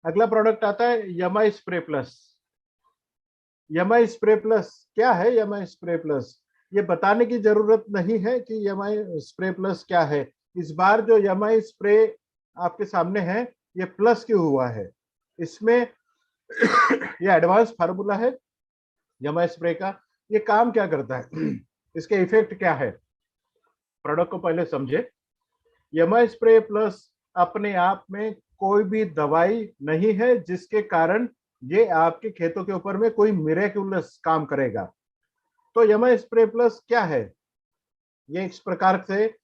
अगला प्रोडक्ट आता है Yamai spray plus. Yamai spray plus क्या है? यमाई स्प्रे प्लस ये बताने की जरूरत नहीं है कि यमाई स्प्रे प्लस क्या है। इस बार जो यमाई स्प्रे आपके सामने है ये प्लस क्यों हुआ है? इसमें ये एडवांस फार्मूला है यमाई स्प्रे का। ये काम क्या करता है इसके इफेक्ट क्या है, प्रोडक्ट को पहले समझे। यमाई स्प्रे प्लस अपने आप में कोई भी दवाई नहीं है जिसके कारण ये आपके खेतों के ऊपर में कोई मिरेक्युलस काम करेगा। तो यमाई स्प्रे प्लस क्या है? ये इस प्रकार से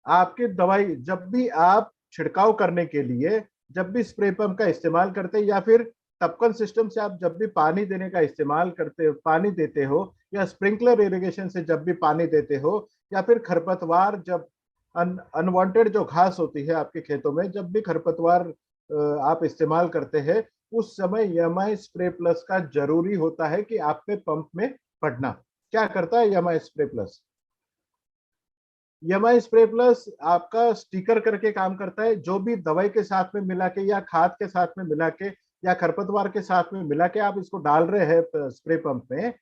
आपकी दवाई जब भी आप छिड़काव करने के लिए जब भी स्प्रे पंप का इस्तेमाल करते हैं या फिर टपकन सिस्टम से आप जब भी पानी देने का इस्तेमाल करते पानी देते हो या स्प्रिंकलर इरिगेशन से जब भी पानी देते हो या फिर खरपतवार जब अनवांटेड जो घास होती है आपके खेतों में जब भी खरपतवार आप इस्तेमाल करते हैं उस समय यमाई स्प्रे प्लस का जरूरी होता है कि आप पे पंप में पड़ना। क्या करता है Yamai spray plus? Yamai spray plus आपका स्टिकर करके काम करता है। जो भी दवाई के साथ में मिला के या खाद के साथ में मिला के या खरपतवार के साथ में मिला के आप इसको डाल रहे हैं स्प्रे पंप में,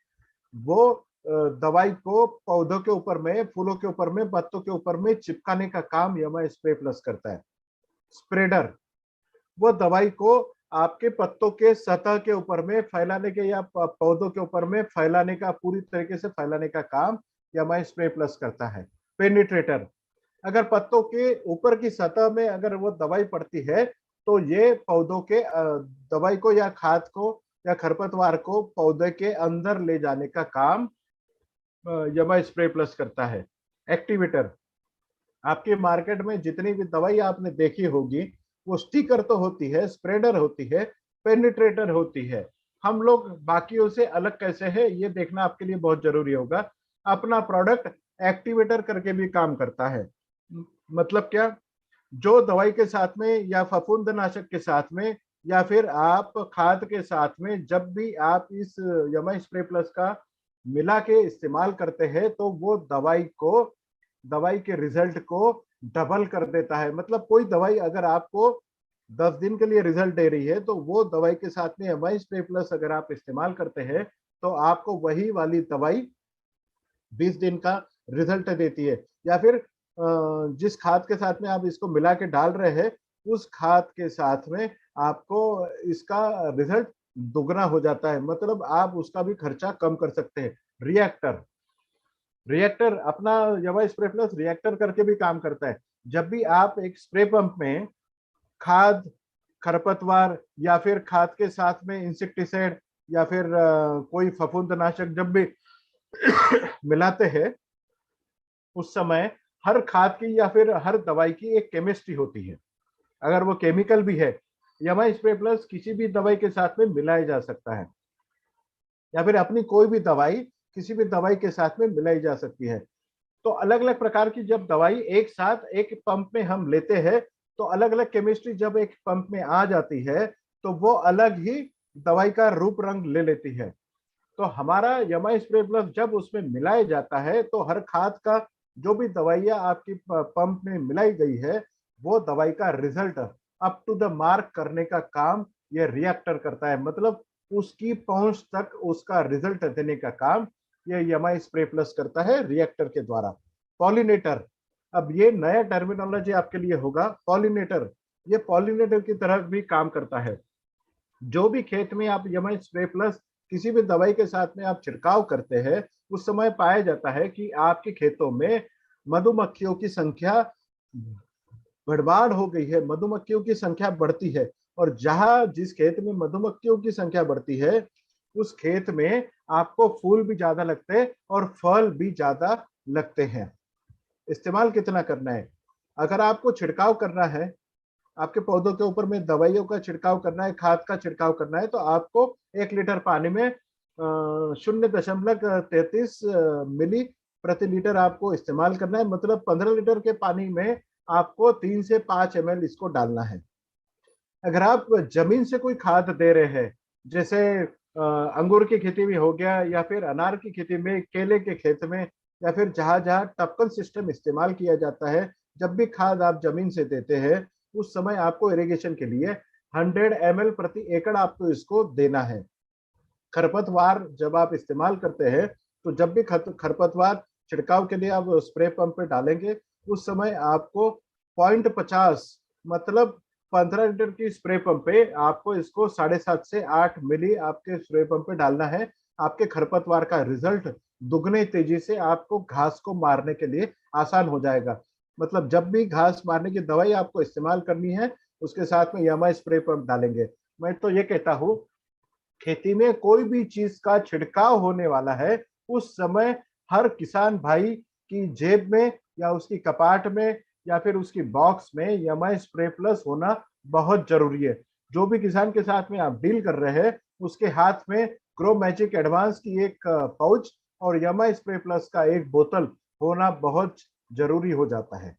वो दवाई को पौधों के ऊपर में, फूलों के ऊपर में, पत्तों के ऊपर में चिपकाने का काम यमाई स्प्रे प्लस करता है। स्प्रेडर वो दवाई को आपके पत्तों के सतह के ऊपर में फैलाने के या पौधों के ऊपर में फैलाने का, पूरी तरीके से फैलाने का काम यमाई स्प्रे प्लस करता है। पेनिट्रेटर अगर पत्तों के ऊपर की सतह में अगर वो दवाई पड़ती है तो ये पौधों के दवाई को या खाद को या खरपतवार को पौधे के अंदर ले जाने का काम यमाई स्प्रे प्लस करता है। एक्टिवेटर आपके मार्केट में जितनी भी दवाई आपने देखी होगी वो स्टिकर तो होती है, स्प्रेडर होती है, पेनिट्रेटर होती है। हम लोग बाकियों से अलग कैसे है ये देखना आपके लिए बहुत जरूरी होगा। अपना प्रोडक्ट एक्टिवेटर करके भी काम करता है। मतलब क्या? जो दवाई के साथ में या फफूंदनाशक के साथ में या फिर आप खाद के साथ में जब भी आप इस यमाई स्प्रे प्लस का मिला के इस्तेमाल करते हैं तो वो दवाई के रिजल्ट को डबल कर देता है। मतलब कोई दवाई अगर आपको 10 दिन के लिए रिजल्ट दे रही है तो वो दवाई के साथ में यमाई स्प्रे प्लस अगर आप इस्तेमाल करते हैं तो आपको वही वाली दवाई 20 दिन का रिजल्ट देती है। या फिर जिस खाद के साथ में आप इसको मिला के डाल रहे हैं उस खाद के साथ में आपको इसका रिजल्ट दुगना हो जाता है। मतलब आप उसका भी खर्चा कम कर सकते हैं। रिएक्टर रिएक्टर अपना यमाई स्प्रे प्लस रिएक्टर करके भी काम करता है। जब भी आप एक स्प्रे पंप में खाद, खरपतवार या फिर खाद के साथ में इंसेक्टिसाइड या फिर कोई फफूंदनाशक जब भी मिलाते हैं उस समय हर खाद की या फिर हर दवाई की एक केमिस्ट्री होती है। अगर वो केमिकल भी है यमाई स्प्रे प्लस किसी भी दवाई के साथ में मिलाया जा सकता है या फिर अपनी कोई भी दवाई किसी भी दवाई के साथ में मिलाई जा सकती है। तो अलग अलग प्रकार की जब दवाई एक साथ एक पंप में हम लेते हैं तो अलग अलग केमिस्ट्री जब एक पंप में आ जाती है तो वो अलग ही दवाई का रूप रंग ले लेती है। तो हमारा यमाई स्प्रे प्लस जब उसमें मिलाया जाता है तो हर खाद का जो भी दवाइयां आपकी पंप में मिलाई गई है वो दवाई का result up to the mark करने का काम ये रिएक्टर करता है। मतलब उसकी पहुंच तक उसका रिजल्ट देने का काम ये यमाई स्प्रे प्लस करता है रिएक्टर के द्वारा। पॉलिनेटर, अब ये नया टर्मिनोलॉजी आपके लिए होगा। पॉलिनेटर ये पॉलिनेटर की तरह भी काम करता है। जो भी खेत में आप यमाई स्प्रे प्लस किसी भी दवाई के साथ में आप छिड़काव करते हैं उस समय पाया जाता है कि आपके खेतों में मधुमक्खियों की संख्या बढ़बाढ़ हो गई है, मधुमक्खियों की संख्या बढ़ती है। और जहां जिस खेत में मधुमक्खियों की संख्या बढ़ती है उस खेत में आपको फूल भी ज्यादा लगते हैं और फल भी ज्यादा लगते हैं। इस्तेमाल कितना करना है? अगर आपको छिड़काव करना है, आपके पौधों के ऊपर में दवाइयों का छिड़काव करना है, खाद का छिड़काव करना है तो आपको 1 लीटर पानी में 0.33 मिली प्रति लीटर आपको इस्तेमाल करना है। मतलब 15 लीटर के पानी में आपको 3 से 5 ml इसको डालना है। अगर आप जमीन से कोई खाद दे रहे हैं जैसे अंगूर की खेती में हो गया या फिर अनार की खेती में, केले के खेत में या फिर जहां जहां टपकन सिस्टम इस्तेमाल किया जाता है, जब भी खाद आप जमीन से देते हैं उस समय आपको इरिगेशन के लिए 100 ml प्रति एकड़ आपको इसको देना है। खरपतवार जब आप इस्तेमाल करते हैं तो जब भी खरपतवार छिड़काव के लिए आप स्प्रे पंप पे डालेंगे उस समय आपको 0.50 मतलब 15 लीटर की स्प्रे पंप पे आपको इसको 7.5 से 8 मिली आपके स्प्रे पंप पे डालना है। आपके खरपतवार का रिजल्ट दुगने तेजी से आपको घास को मारने के लिए आसान हो जाएगा। मतलब जब भी घास मारने की दवाई आपको इस्तेमाल करनी है उसके साथ में यामा स्प्रे पंप डालेंगे। मैं तो ये कहता हूँ खेती में कोई भी चीज का छिड़काव होने वाला है उस समय हर किसान भाई की जेब में या उसकी कपाट में या फिर उसकी बॉक्स में यमाई स्प्रे प्लस होना बहुत जरूरी है। जो भी किसान के साथ में आप डील कर रहे हैं उसके हाथ में ग्रो मैजिक एडवांस की एक पाउच और यमाई स्प्रे प्लस का एक बोतल होना बहुत जरूरी हो जाता है।